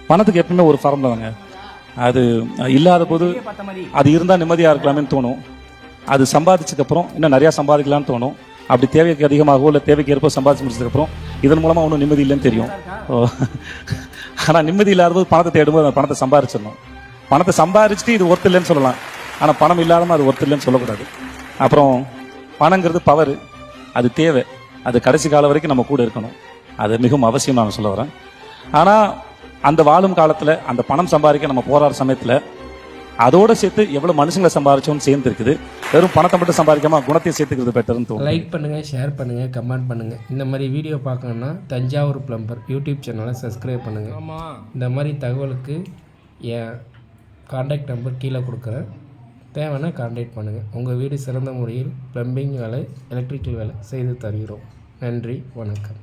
பணத்துக்கு எப்பவுமே ஒரு ஃபார்முலா தாங்க. அது இல்லாத போது அது இருந்தால் நிம்மதியாக இருக்கலாமேன்னு தோணும். அது சம்பாதிச்சதுக்கப்புறம் இன்னும் நிறையா சம்பாதிக்கலாம்னு தோணும். அப்படி தேவைக்கு அதிகமாகவோ இல்லை தேவைக்கு ஏற்போ சம்பாதிச்சு முடிச்சதுக்கப்புறம் இதன் மூலமாக ஒன்றும் நிம்மதி இல்லைன்னு தெரியும். ஆனால் நிம்மதி இல்லாத போது பணத்தை தேடும்போது அந்த பணத்தை சம்பாதிச்சிடணும். பணத்தை சம்பாதிச்சுட்டு இது ஒர்த்து இல்லைன்னு சொல்லலாம். ஆனால் பணம் இல்லாமல் அது ஒர்த்து இல்லைன்னு சொல்லக்கூடாது. அப்புறம் பணங்கிறது பவர், அது தேவை, அது கடைசி காலம் வரைக்கும் நம்ம கூட இருக்கணும். அது மிகவும் அவசியம் நான் சொல்ல வரேன். ஆனால் அந்த வாழும் காலத்தில் அந்த பணம் சம்பாதிக்க நம்ம போராடுற சமயத்தில் அதோட சேர்த்து எவ்வளோ மனுஷங்களை சம்பாதிச்சோன்னு சேர்ந்து இருக்குது. வெறும் பணத்தை மட்டும் சம்பாதிக்காம குணத்தையும் சேர்த்துக்கிறது பெட்டர்னு தோணும். லைக் பண்ணுங்கள், ஷேர் பண்ணுங்கள், கமெண்ட் பண்ணுங்கள். இந்த மாதிரி வீடியோ பார்க்கணுன்னா தஞ்சாவூர் பிளம்பர் யூடியூப் சேனலை சப்ஸ்கிரைப் பண்ணுங்கள். இந்த மாதிரி தகவலுக்கு என் கான்டாக்ட் நம்பர் கீழே கொடுக்குறேன். தேவைன்னா கான்டாக்ட் பண்ணுங்கள். உங்கள் வீடு சிறந்த முறையில் ப்ளம்பிங் வேலை, எலக்ட்ரிக்கல் வேலை செய்து தருகிறோம். நன்றி, வணக்கம்.